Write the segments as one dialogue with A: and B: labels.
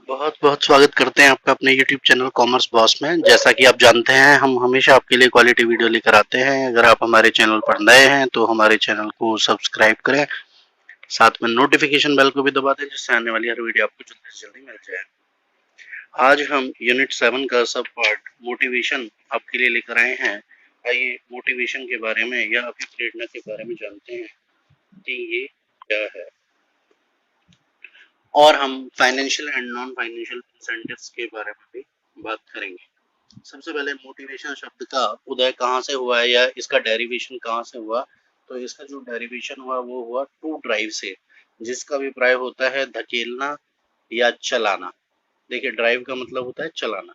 A: बहुत बहुत स्वागत करते हैं आपका अपने YouTube चैनल कॉमर्स बॉस में। जैसा कि आप जानते हैं, हम हमेशा आपके लिए क्वालिटी वीडियो लेकर आते हैं। अगर आप हमारे चैनल पर नए हैं तो हमारे चैनल को सब्सक्राइब करें, साथ में नोटिफिकेशन बेल को भी दबा दें, जिससे आने वाली हर वीडियो आपको जल्दी से जल्दी मिल जाए। आज हम यूनिट 7 का सब पार्ट मोटिवेशन आपके लिए लेकर आए हैं। आइए मोटिवेशन के बारे में या अभिप्रेरणा के बारे में जानते हैं कि ये क्या है, और हम financial and non financial incentives के बारे में भी बात करेंगे। सबसे पहले मोटिवेशन शब्द का उदय कहाँ से हुआ है या इसका डेरिवेशन कहाँ से हुआ, तो इसका जो डेरिवेशन हुआ वो हुआ टू ड्राइव से, जिसका अभिप्राय होता है धकेलना या चलाना। देखिए, ड्राइव का मतलब होता है चलाना,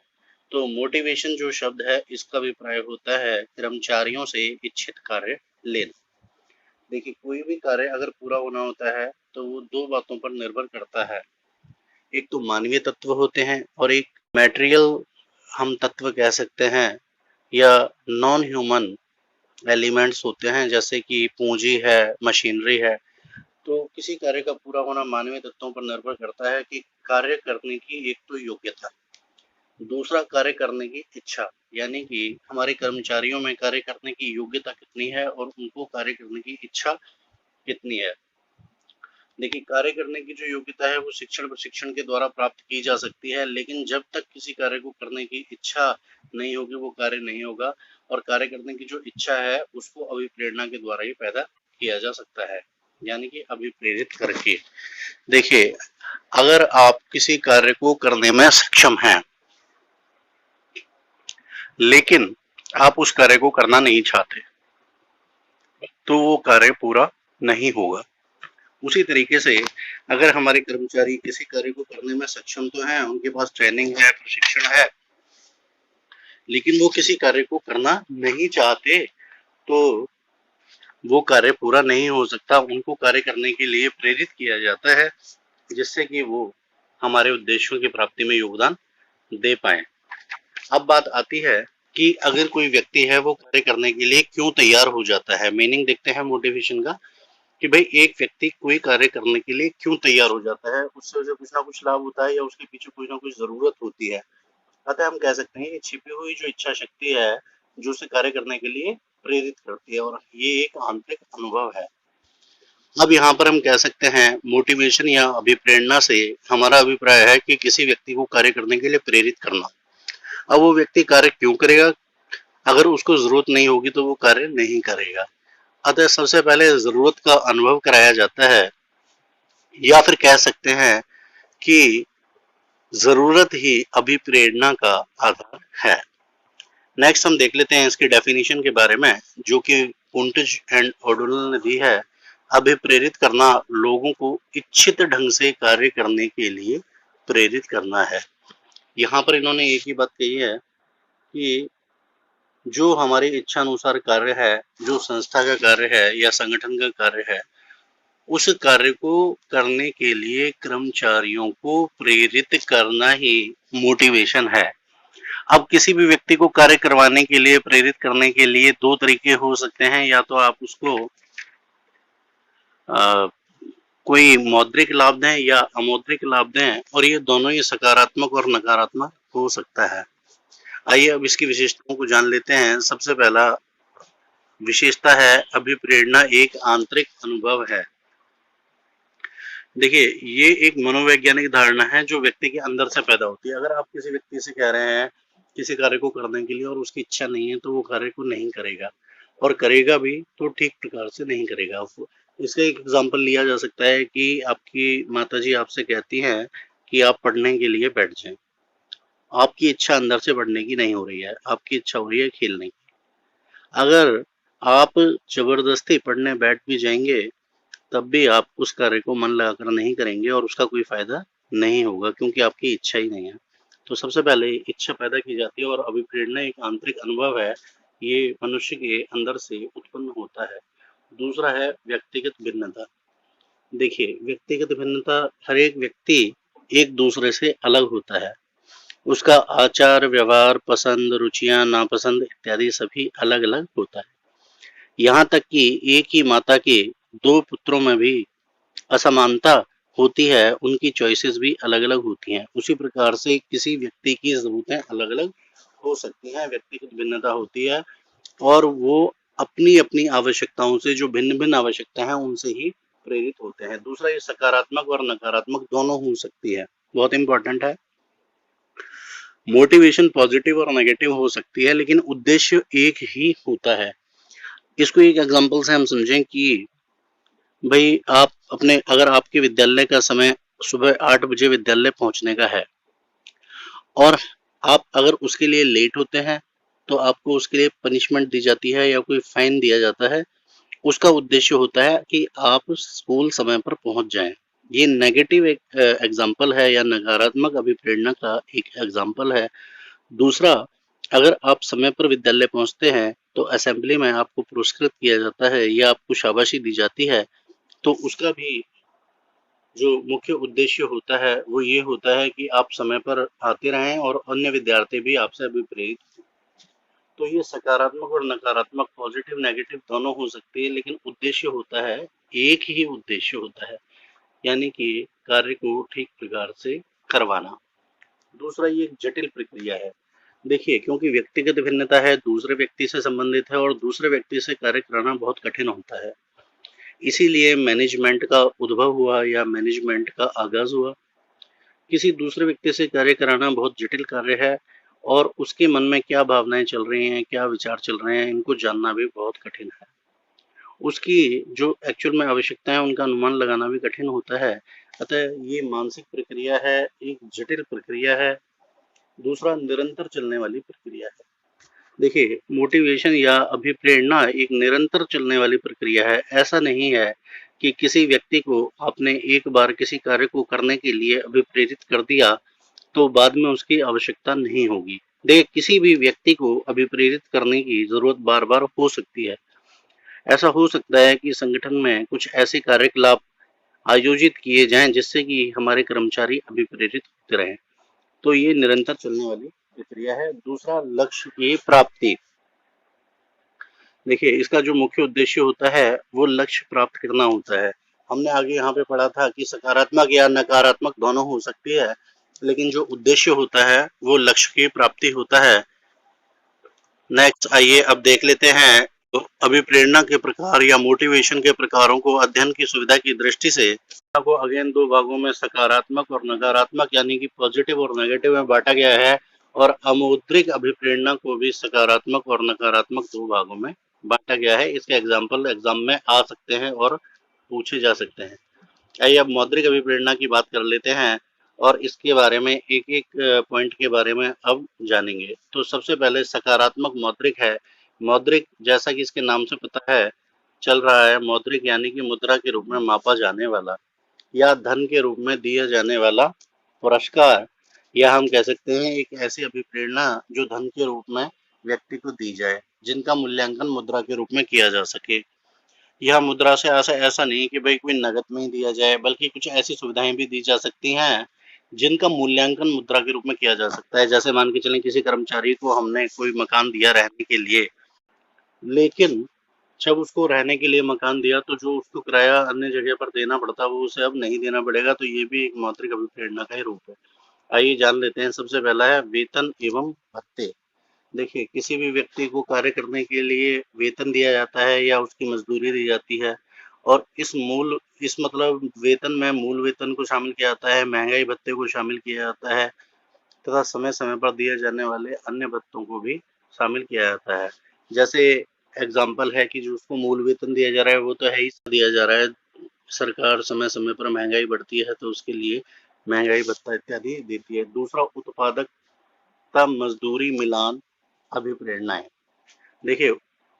A: तो मोटिवेशन जो शब्द है इसका अभिप्राय होता है कर्मचारियों से इच्छित कार्य लेना। देखिए, कोई भी कार्य अगर पूरा होना होता है तो वो दो बातों पर निर्भर करता है। एक तो मानवीय तत्व होते हैं और एक मैटेरियल हम तत्व कह सकते हैं, या नॉन ह्यूमन एलिमेंट्स होते हैं, जैसे कि पूंजी है, मशीनरी है। तो किसी कार्य का पूरा होना मानवीय तत्वों पर निर्भर करता है कि कार्य करने की एक तो योग्यता, दूसरा कार्य करने की इच्छा, यानी कि हमारे कर्मचारियों में कार्य करने की योग्यता कितनी है और उनको कार्य करने की इच्छा कितनी है। देखिए, कार्य करने की जो योग्यता है वो शिक्षण प्रशिक्षण के द्वारा प्राप्त की जा सकती है, लेकिन जब तक किसी कार्य को करने की इच्छा नहीं होगी वो कार्य नहीं होगा। और कार्य करने की जो इच्छा है उसको अभिप्रेरणा के द्वारा ही पैदा किया जा सकता है, यानी कि अभिप्रेरित करके। देखिए, अगर आप किसी कार्य को करने में सक्षम हैं लेकिन आप उस कार्य को करना नहीं चाहते, तो वो कार्य पूरा नहीं होगा। उसी तरीके से अगर हमारे कर्मचारी किसी कार्य को करने में सक्षम तो हैं, उनके पास ट्रेनिंग है, प्रशिक्षण है, लेकिन वो किसी कार्य को करना नहीं चाहते, तो वो कार्य पूरा नहीं हो सकता। उनको कार्य करने के लिए प्रेरित किया जाता है, जिससे कि वो हमारे उद्देश्यों की प्राप्ति में योगदान दे पाए। अब बात आती है कि अगर कोई व्यक्ति है वो कार्य करने के लिए क्यों तैयार हो जाता है। मीनिंग देखते हैं मोटिवेशन का, कि भाई एक व्यक्ति कोई कार्य करने के लिए क्यों तैयार हो जाता है। उससे उसे कुछ ना कुछ लाभ होता है या उसके पीछे कुछ ना कुछ जरूरत होती है। अतः हम कह सकते हैं कि छिपी हुई जो इच्छा शक्ति है जो उसे कार्य करने के लिए प्रेरित करती है, और ये एक आंतरिक अनुभव है। अब यहाँ पर हम कह सकते हैं मोटिवेशन या अभिप्रेरणा से हमारा अभिप्राय है कि किसी व्यक्ति को कार्य करने के लिए प्रेरित करना। अब वो व्यक्ति कार्य क्यों करेगा? अगर उसको जरूरत नहीं होगी तो वो कार्य नहीं करेगा। अतः सबसे पहले जरूरत का अनुभव कराया जाता है, या फिर कह सकते हैं कि जरूरत ही अभिप्रेरणा का आधार है। नेक्स्ट हम देख लेते हैं इसकी डेफिनेशन के बारे में, जो कि पुंटज एंड ओडोनल ने दी है। अभिप्रेरित करना लोगों को इच्छित ढंग से कार्य करने के लिए प्रेरित करना है। यहाँ पर इन्होंने एक ही बात कही है कि जो हमारी इच्छा अनुसार कार्य है, जो संस्था का कार्य है या संगठन का कार्य है, उस कार्य को करने के लिए कर्मचारियों को प्रेरित करना ही मोटिवेशन है। अब किसी भी व्यक्ति को कार्य करवाने के लिए, प्रेरित करने के लिए दो तरीके हो सकते हैं। या तो आप उसको कोई मौद्रिक लाभ दें या अमौद्रिक लाभ दें, और ये दोनों ही सकारात्मक और नकारात्मक हो सकता है। आइए अब इसकी विशेषताओं को जान लेते हैं। सबसे पहला विशेषता है अभिप्रेरणा एक आंतरिक अनुभव है। देखिए, ये एक मनोवैज्ञानिक धारणा है जो व्यक्ति के अंदर से पैदा होती है। अगर आप किसी व्यक्ति से कह रहे हैं किसी कार्य को करने के लिए और उसकी इच्छा नहीं है, तो वो कार्य को नहीं करेगा, और करेगा भी तो ठीक प्रकार से नहीं करेगा। इसका एक एग्जाम्पल लिया जा सकता है कि आपकी माताजी आपसे कहती हैं कि आप पढ़ने के लिए बैठ जाएं। आपकी इच्छा अंदर से पढ़ने की नहीं हो रही है, आपकी इच्छा हो रही है खेलने की। अगर आप जबरदस्ती पढ़ने बैठ भी जाएंगे तब भी आप उस कार्य को मन लगाकर नहीं करेंगे और उसका कोई फायदा नहीं होगा, क्योंकि आपकी इच्छा ही नहीं है। तो सबसे पहले इच्छा पैदा की जाती है, और अभिप्रेरणा एक आंतरिक अनुभव है, ये मनुष्य के अंदर से उत्पन्न होता है। दूसरा है व्यक्तिगत भिन्नता। देखिए, व्यक्तिगत भिन्नता, हर एक व्यक्ति एक दूसरे से अलग होता है। उसका आचार व्यवहार, पसंद, रुचियां, नापसंद इत्यादि सभी अलग अलग होता है। यहाँ तक कि एक ही माता के दो पुत्रों में भी असमानता होती है उनकी चॉइसेस भी अलग-अलग होती हैं। उसी प्रकार से किसी व्यक्ति की ज़रूरतें अलग-अलग हो सकती हैं, व्यक्तिगत भिन्नता होती है और वो अपनी-अपनी आवश्यकताओं से जो भिन्न-भिन्न आवश्यकता हैं उनसे ही प्रेरित होते हैं। दूसरा ये सकारात्मक और नकारात्मक दोनों हो सकती है, बहुत इम्पोर्टेंट है। मोटिवेशन पॉजिटिव और नेगेटिव हो सकती है लेकिन उद्देश्य एक ही होता है। इसको एक एग्जांपल से हम समझें कि भाई आप अपने अगर आपके विद्यालय का समय सुबह 8 बजे विद्यालय पहुंचने का है और आप अगर उसके लिए लेट होते हैं तो आपको उसके लिए पनिशमेंट दी जाती है या कोई फाइन दिया जाता है। उसका उद्देश्य होता है कि आप स्कूल समय पर पहुंच जाएं। ये नेगेटिव एक एग्जाम्पल है या नकारात्मक अभिप्रेरणा का एक एग्जाम्पल है। दूसरा, अगर आप समय पर विद्यालय पहुंचते हैं तो असेंबली में आपको पुरस्कृत किया जाता है या आपको शाबाशी दी जाती है, तो उसका भी जो मुख्य उद्देश्य होता है वो ये होता है कि आप समय पर आते रहें और अन्य विद्यार्थी भी आपसे अभिप्रेरित। तो ये सकारात्मक और नकारात्मक पॉजिटिव नेगेटिव दोनों हो सकती है लेकिन उद्देश्य होता है, एक ही उद्देश्य होता है, यानी कि कार्य को ठीक प्रकार से करवाना। दूसरा ये एक जटिल प्रक्रिया है। देखिए, क्योंकि व्यक्तिगत भिन्नता है, दूसरे व्यक्ति से संबंधित है और दूसरे व्यक्ति से कार्य कराना बहुत कठिन होता है। इसीलिए मैनेजमेंट का उद्भव हुआ या मैनेजमेंट का आगाज हुआ। किसी दूसरे व्यक्ति से कार्य कराना बहुत जटिल कार्य है और उसके मन में क्या भावनाएं चल रही हैं, क्या विचार चल रहे हैं, इनको जानना भी बहुत कठिन है। उसकी जो एक्चुअल में आवश्यकता है उनका अनुमान लगाना भी कठिन होता है। अतः ये मानसिक प्रक्रिया है, एक जटिल प्रक्रिया है। दूसरा निरंतर चलने वाली प्रक्रिया है। देखिए, मोटिवेशन या अभिप्रेरणा एक निरंतर चलने वाली प्रक्रिया है। ऐसा नहीं है कि किसी व्यक्ति को आपने एक बार किसी कार्य को करने के लिए अभिप्रेरित कर दिया तो बाद में उसकी आवश्यकता नहीं होगी। देखिए, किसी भी व्यक्ति को अभिप्रेरित करने की जरूरत बार बार हो सकती है। ऐसा हो सकता है कि संगठन में कुछ ऐसे कार्यकलाप आयोजित किए जाएं जिससे कि हमारे कर्मचारी अभिप्रेरित होते रहें। तो ये निरंतर चलने वाली प्रक्रिया है। दूसरा, लक्ष्य की प्राप्ति। देखिए, इसका जो मुख्य उद्देश्य होता है वो लक्ष्य प्राप्त करना होता है। हमने आगे यहाँ पे पढ़ा था कि सकारात्मक या नकारात्मक दोनों हो सकती है लेकिन जो उद्देश्य होता है वो लक्ष्य की प्राप्ति होता है। नेक्स्ट आइए अब देख लेते हैं तो अभिप्रेरणा के प्रकार या मोटिवेशन के प्रकारों को अध्ययन की सुविधा की दृष्टि से को अगेन दो भागों में सकारात्मक और नकारात्मक यानी कि पॉजिटिव और नेगेटिव में बांटा गया है और अमौद्रिक अभिप्रेरणा को भी सकारात्मक और नकारात्मक दो भागों में बांटा गया है। इसके एग्जाम्पल एग्जाम में आ सकते हैं और पूछे जा सकते हैं। आइए अब मौद्रिक अभिप्रेरणा की बात कर लेते हैं और इसके बारे में एक एक पॉइंट के बारे में अब जानेंगे। तो सबसे पहले सकारात्मक मौद्रिक है। मौद्रिक जैसा कि इसके नाम से पता है चल रहा है, मौद्रिक यानी कि मुद्रा के रूप में मापा जाने वाला या धन के रूप में दिया जाने वाला पुरस्कार, या हम कह सकते हैं एक ऐसी अभिप्रेरणा जो धन के रूप में व्यक्ति को दी जाए, जिनका मूल्यांकन मुद्रा के रूप में किया जा सके। यह मुद्रा से ऐसा ऐसा नहीं कि भाई कोई नगद में ही दिया जाए, बल्कि कुछ ऐसी सुविधाएं भी दी जा सकती हैं जिनका मूल्यांकन मुद्रा के रूप में किया जा सकता है। जैसे मान के चलें किसी कर्मचारी को हमने कोई मकान दिया रहने के लिए, लेकिन जब उसको रहने के लिए मकान दिया तो जो उसको किराया अन्य जगह पर देना पड़ता वो उसे अब नहीं देना पड़ेगा। तो ये भी एक मौद्रिक अभिप्रेरणा का ही रूप है। आइए जान लेते हैं। सबसे पहला है वेतन एवं भत्ते। देखिए, किसी भी व्यक्ति को कार्य करने के लिए वेतन दिया जाता है या उसकी मजदूरी दी जाती है और इस मतलब वेतन में मूल वेतन को शामिल किया जाता है, महंगाई भत्ते को शामिल किया जाता है तथा समय समय पर दिए जाने वाले अन्य भत्तों को भी शामिल किया जाता है। जैसे एग्जाम्पल है कि जो उसको मूल वेतन दिया जा रहा है वो तो है ही दिया जा रहा है। सरकार समय समय पर महंगाई बढ़ती है तो उसके लिए महंगाई भत्ता इत्यादि देती है। दूसरा, उत्पादकता मजदूरी मिलान अभिप्रेरणाएं। देखिए,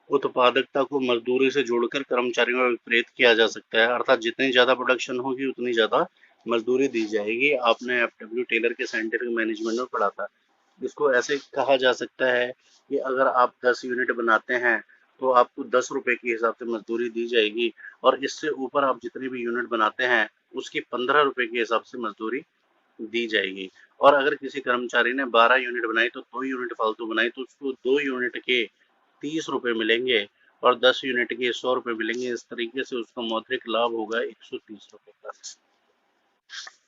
A: उत्पादकता को मजदूरी से जोड़कर कर्मचारियों में विपरीत किया जा सकता है, अर्थात जितनी ज्यादा प्रोडक्शन होगी उतनी ज्यादा मजदूरी दी जाएगी। आपने एफडब्ल्यू टेलर के साइंटिफिक मैनेजमेंट में पढ़ा था। इसको ऐसे कहा जा सकता है कि अगर आप 10 यूनिट बनाते हैं तो आपको 10 रुपए के हिसाब से मजदूरी दी जाएगी और इससे ऊपर आप जितनी भी यूनिट बनाते हैं उसकी 15 रुपए के हिसाब से मजदूरी दी जाएगी। और अगर किसी कर्मचारी ने 12 यूनिट बनाई तो 2 यूनिट फालतू बनाई तो उसको 2 यूनिट के 30 रुपए मिलेंगे और 10 यूनिट के 100 रुपए मिलेंगे। इस तरीके से उसका मौद्रिक लाभ होगा 130 रुपए का।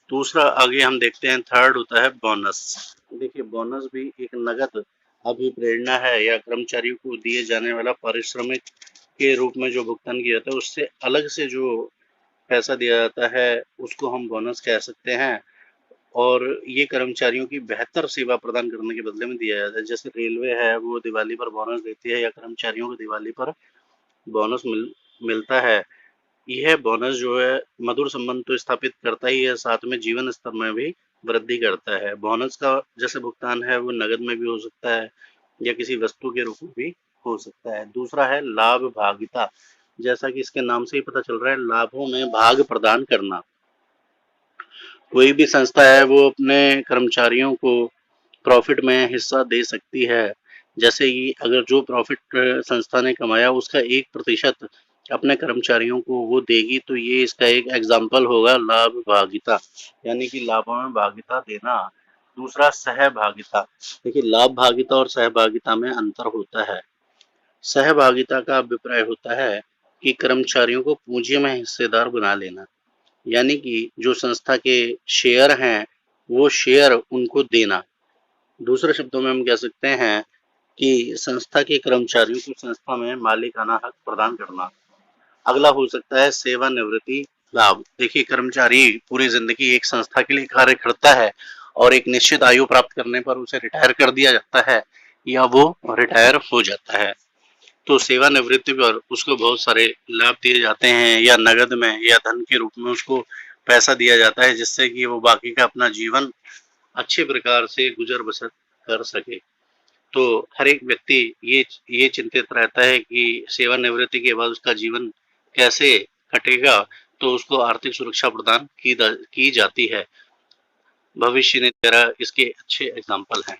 A: दूसरा आगे हम देखते हैं, थर्ड होता है बोनस। देखिए बोनस भी एक नगद अभिप्रेरणा है या कर्मचारियों को दिए जाने वाला पारिश्रमिक के रूप में जो भुगतान किया जाता है, उससे अलग से जो पैसा दिया जाता है उसको हम बोनस कह सकते हैं। और ये कर्मचारियों की बेहतर सेवा प्रदान करने के बदले में दिया जाता है। जैसे रेलवे है वो दिवाली पर बोनस देती है या कर्मचारियों को दिवाली पर बोनस मिलता है। यह बोनस जो है मधुर संबंध तो स्थापित करता ही है, साथ में जीवन स्तर में भी वृद्धि करता है। बोनस का जैसे भुगतान है वो नगद में भी हो सकता है या किसी वस्तु के रूप में भी हो सकता है। दूसरा है लाभ भागिता। जैसा कि इसके नाम से ही पता चल रहा है, लाभों में भाग प्रदान करना। कोई भी संस्था है वो अपने कर्मचारियों को प्रॉफिट में हिस्सा दे सकती है। जैसे कि अगर जो प्रॉफिट संस्था ने कमाया उसका 1% अपने कर्मचारियों को वो देगी, तो ये इसका एक एग्जाम्पल होगा लाभ भागिता, यानी कि लाभों में भागिता देना। दूसरा सहभागिता। देखिए लाभ भागिता और सहभागिता में अंतर होता है। सहभागिता का अभिप्राय होता है कि कर्मचारियों को पूंजी में हिस्सेदार बना लेना, यानी कि जो संस्था के शेयर हैं वो शेयर उनको देना। दूसरे शब्दों में हम कह सकते हैं कि संस्था के कर्मचारियों को संस्था में मालिकाना हक प्रदान करना। अगला हो सकता है सेवानिवृत्ति लाभ। देखिए कर्मचारी पूरी जिंदगी एक संस्था के लिए कार्य करता है और एक निश्चित आयु प्राप्त करने पर उसे रिटायर कर दिया जाता है या वो रिटायर हो जाता है, तो सेवानिवृत्ति पर उसको बहुत सारे लाभ दिए जाते हैं या नगद में या धन के रूप में उसको पैसा दिया जाता है, जिससे कि वो बाकी का अपना जीवन अच्छे प्रकार से गुजर बसर कर सके। तो हर एक व्यक्ति ये चिंतित रहता है कि सेवानिवृत्ति के बाद उसका जीवन कैसे कटेगा, तो उसको आर्थिक सुरक्षा प्रदान की जाती है। भविष्य निधि वगैरह इसके अच्छे एग्जाम्पल हैं।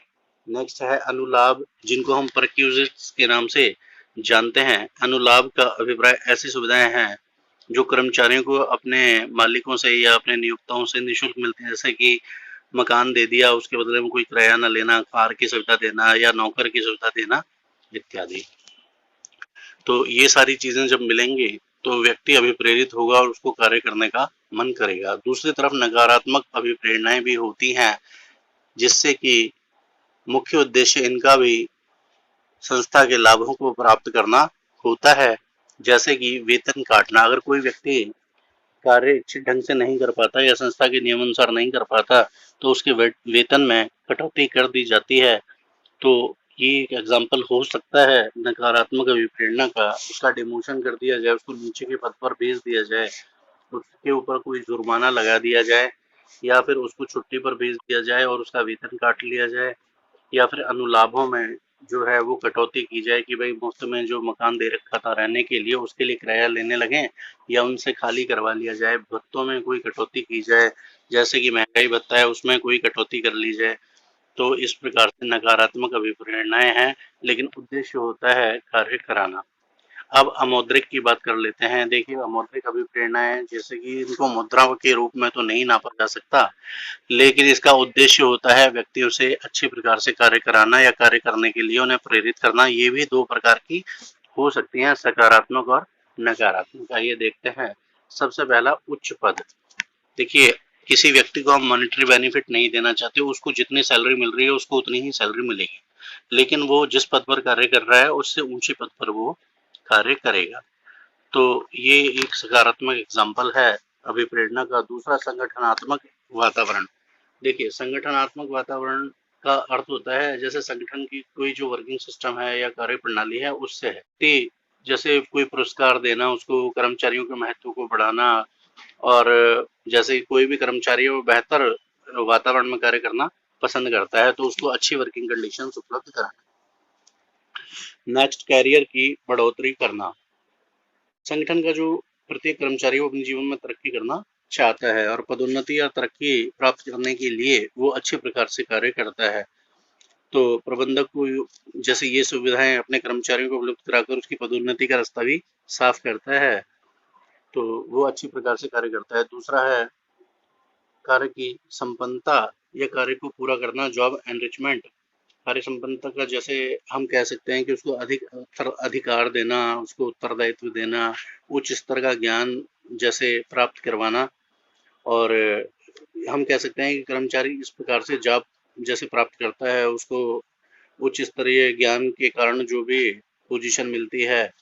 A: नेक्स्ट है अनुलाभ, जिनको हम परक्यूजिट्स के नाम से जानते हैं। अनुलाभ का अभिप्राय ऐसी सुविधाएं हैं जो कर्मचारियों को अपने मालिकों से या अपने नियोक्ताओं से निःशुल्क मिलते हैं। जैसे कि मकान दे दिया, उसके बदले में कोई किराया न लेना, कार की सुविधा देना या नौकर की सुविधा देना इत्यादि। तो ये सारी चीजें जब मिलेंगी तो व्यक्ति अभिप्रेरित होगा और उसको कार्य करने का मन करेगा। दूसरी तरफ नकारात्मक अभिप्रेरणाएं भी होती हैं, जिससे कि मुख्य उद्देश्य इनका भी संस्था के लाभों को प्राप्त करना होता है। जैसे कि वेतन काटना। अगर कोई व्यक्ति कार्य अच्छे ढंग से नहीं कर पाता या संस्था के नियमानुसार नहीं कर पाता तो उसके वेतन में कटौती कर दी जाती है। तो ये एक एग्जाम्पल हो सकता है नकारात्मक अभिप्रेरणा का। उसका डिमोशन कर दिया जाए, उसको नीचे के पद पर भेज दिया जाए, उसके ऊपर कोई जुर्माना लगा दिया जाए या फिर उसको छुट्टी पर भेज दिया जाए और उसका वेतन काट लिया जाए, या फिर अनुलाभों में जो है वो कटौती की जाए कि भाई मुफ्त में जो मकान दे रखा था रहने के लिए उसके लिए किराया लेने लगे या उनसे खाली करवा लिया जाए। भत्तों में कोई कटौती की जाए, जैसे कि महंगाई भत्ता है उसमें कोई कटौती कर ली जाए। तो इस प्रकार से नकारात्मक अभिप्रेरणाएं हैं, लेकिन उद्देश्य होता है कार्य कराना। अब अमौद्रिक की बात कर लेते हैं। देखिए अमौद्रिक अभिप्रेरणाएं जैसे कि इनको मुद्रा के रूप में तो नहीं नापा जा सकता, लेकिन इसका उद्देश्य होता है व्यक्तियों से अच्छे प्रकार से कार्य कराना या कार्य करने के लिए उन्हें प्रेरित करना। ये भी दो प्रकार की हो सकती हैं, सकारात्मक और नकारात्मक। आइए देखते हैं। सबसे पहला उच्च पद। देखिए किसी व्यक्ति को हम मॉनेटरी बेनिफिट नहीं देना चाहते, उसको जितनी सैलरी मिल रही है उसको उतनी ही सैलरी मिलेगी, लेकिन वो जिस पद पर कार्य कर रहा है उससे ऊंचे पद पर वो कार्य करेगा। तो ये एक सकारात्मक एग्जाम्पल है अभिप्रेरणा का। दूसरा संगठनात्मक वातावरण। देखिए संगठनात्मक वातावरण का अर्थ होता है जैसे संगठन की कोई जो वर्किंग सिस्टम है या कार्य प्रणाली है उससे है। जैसे कोई पुरस्कार देना, उसको कर्मचारियों के महत्व को बढ़ाना, और जैसे कोई भी कर्मचारी वो बेहतर वातावरण में कार्य करना पसंद करता है तो उसको अच्छी वर्किंग कंडीशंस उपलब्ध कराना। नेक्स्ट, कैरियर की बढ़ोतरी करना। संगठन का जो प्रत्येक कर्मचारी वो अपने जीवन में तरक्की करना चाहता है और पदोन्नति या तरक्की प्राप्त करने के लिए वो अच्छे प्रकार से कार्य करता है। तो प्रबंधक को जैसे ये सुविधाएं अपने कर्मचारियों को उपलब्ध कराकर उसकी पदोन्नति का रास्ता भी साफ करता है, तो वो अच्छी प्रकार से कार्य करता है। दूसरा है कार्य की संपन्नता या कार्य को पूरा करना, जॉब एनरिचमेंट। कार्य संपन्नता का जैसे हम कह सकते हैं कि उसको अधिक अधिकार देना, उसको उत्तरदायित्व देना, उच्च स्तर का ज्ञान जैसे प्राप्त करवाना, और हम कह सकते हैं कि कर्मचारी इस प्रकार से जॉब जैसे प्राप्त करता है, उसको उच्च स्तरीय ज्ञान के कारण जो भी पोजीशन मिलती है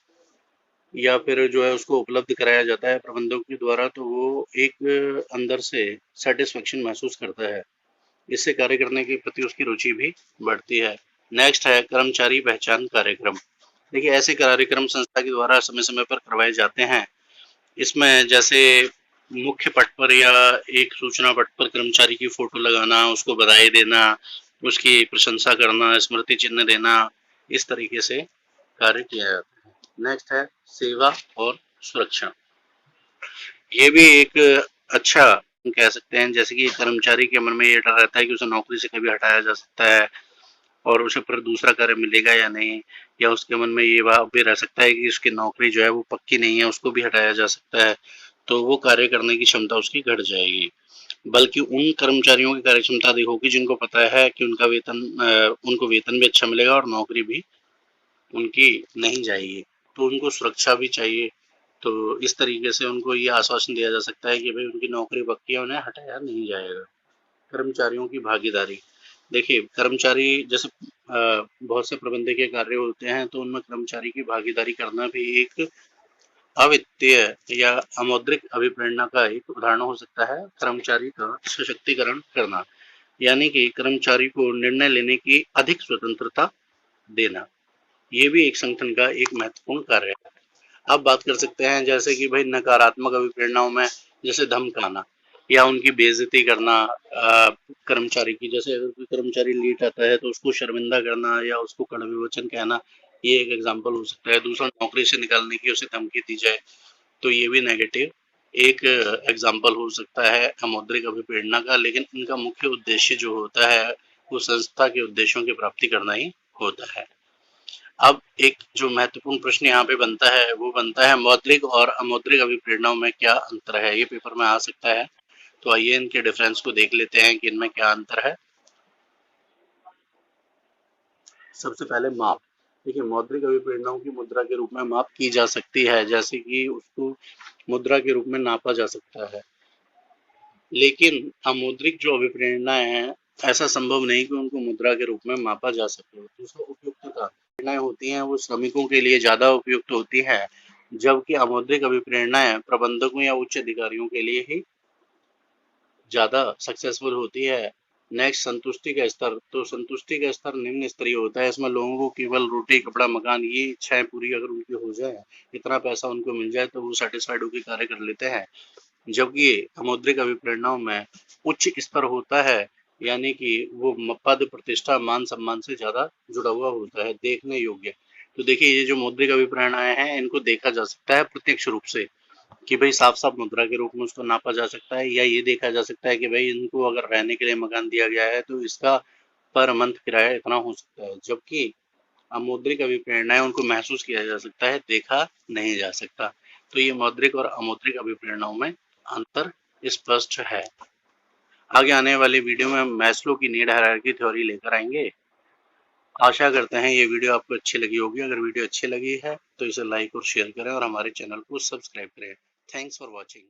A: या फिर जो है उसको उपलब्ध कराया जाता है प्रबंधकों के द्वारा, तो वो एक अंदर से सेटिस्फेक्शन महसूस करता है। इससे कार्य करने के प्रति उसकी रुचि भी बढ़ती है। नेक्स्ट है कर्मचारी पहचान कार्यक्रम। देखिए, ऐसे कार्यक्रम संस्था के द्वारा समय-समय पर करवाए जाते हैं। इसमें जैसे मुख्य पट पर या एक सूचना पट पर कर्मचारी की फोटो लगाना, उसको बधाई देना, उसकी प्रशंसा करना, स्मृति चिन्ह देना, इस तरीके से कार्य किया जाता है। नेक्स्ट है सेवा और सुरक्षा। ये भी एक अच्छा कह सकते हैं, जैसे कि कर्मचारी के मन में ये डर रहता है कि उसे नौकरी से कभी हटाया जा सकता है और उसे फिर दूसरा कार्य मिलेगा या नहीं, या उसके मन में ये भाव भी रह सकता है कि उसकी नौकरी जो है वो पक्की नहीं है, उसको भी हटाया जा सकता है, तो वो कार्य करने की क्षमता उसकी घट जाएगी। बल्कि उन कर्मचारियों की कार्य क्षमता अधिक होगी जिनको पता है कि उनको वेतन भी अच्छा मिलेगा और नौकरी भी उनकी नहीं जाएगी, तो उनको सुरक्षा भी चाहिए। तो इस तरीके से उनको ये आश्वासन दिया जा सकता है कि भाई उनकी नौकरी पक्की है, उन्हें हटाया नहीं जाएगा। कर्मचारियों की भागीदारी। देखिए, कर्मचारी जैसे बहुत से प्रबंधकीय कार्य होते हैं, तो उनमें कर्मचारी की भागीदारी करना भी एक अवित्तीय या अमौद्रिक अभिप्रेरणा का एक उदाहरण हो सकता है। कर्मचारी का सशक्तिकरण करना, यानी कि कर्मचारी को निर्णय लेने की अधिक स्वतंत्रता देना, ये भी एक संगठन का एक महत्वपूर्ण कार्य है। अब बात कर सकते हैं जैसे कि भाई नकारात्मक अभिप्रेरणाओं में, जैसे धमकाना या उनकी बेइज्जती करना कर्मचारी की। जैसे अगर कोई कर्मचारी लेट आता है तो उसको शर्मिंदा करना या उसको कड़वे वचन कहना, ये एक एग्जाम्पल हो सकता है। दूसरा, नौकरी से निकालने की उसे धमकी दी जाए, तो ये भी नेगेटिव एक एग्जाम्पल हो सकता है अमौद्रिक अभिप्रेरणा का। लेकिन इनका मुख्य उद्देश्य जो होता है वो संस्था के उद्देश्यों की प्राप्ति करना ही होता है। अब एक जो महत्वपूर्ण प्रश्न यहाँ पे बनता है वो बनता है मौद्रिक और अमौद्रिक अभिप्रेरणाओं में क्या अंतर है। ये पेपर में आ सकता है, तो आइए इनके डिफरेंस को देख लेते हैं कि इनमें क्या अंतर है। सबसे पहले माप। देखिए, मौद्रिक अभिप्रेरणाओं की मुद्रा के रूप में माप की जा सकती है, जैसे कि उसको मुद्रा के रूप में नापा जा सकता है। लेकिन अमौद्रिक जो अभिप्रेरणाएं हैं, ऐसा संभव नहीं कि उनको मुद्रा के रूप में मापा जा सके। दूसरा, उपयुक्तता। प्रेरणाएं होती हैं वो श्रमिकों के लिए ज्यादा उपयुक्त होती हैं, जबकि अमौद्रिक अभिप्रेरणाएं प्रबंधकों या उच्च अधिकारियों के लिए ही ज्यादा सक्सेसफुल होती है। नेक्स्ट, संतुष्टि का स्तर। तो संतुष्टि का स्तर निम्न स्तरीय होता है। इसमें लोगों को केवल रोटी, कपड़ा, मकान, ये इच्छाएं पूरी अगर उनकी हो जाए, इतना पैसा उनको मिल जाए, तो वो सेटिस्फाइड होकर कार्य कर लेते हैं। जबकि अमौद्रिक अभिप्रेरणाओं में उच्च स्तर होता है, यानी कि वो पद, प्रतिष्ठा, मान सम्मान से ज्यादा जुड़ा हुआ होता है, देखने योग्य। तो देखिए, ये जो मौद्रिक अभिप्रेरणाएं हैं, इनको देखा जा सकता है प्रत्यक्ष रूप से कि भाई साफ साफ मुद्रा के रूप में उसको नापा जा सकता है, या ये देखा जा सकता है कि भाई इनको अगर रहने के लिए मकान दिया गया है तो इसका पर मंथ किराया इतना हो सकता है। जबकि अमौद्रिक अभिप्रेरणाएं, उनको महसूस किया जा सकता है, देखा नहीं जा सकता। तो ये मौद्रिक और अमौद्रिक अभिप्रेरणाओं में अंतर स्पष्ट है। आगे आने वाले वीडियो में हम मैस्लो की नीड हायरार्की थ्योरी लेकर आएंगे। आशा करते हैं ये वीडियो आपको अच्छी लगी होगी। अगर वीडियो अच्छी लगी है तो इसे लाइक और शेयर करें और हमारे चैनल को सब्सक्राइब करें। Thanks for watching.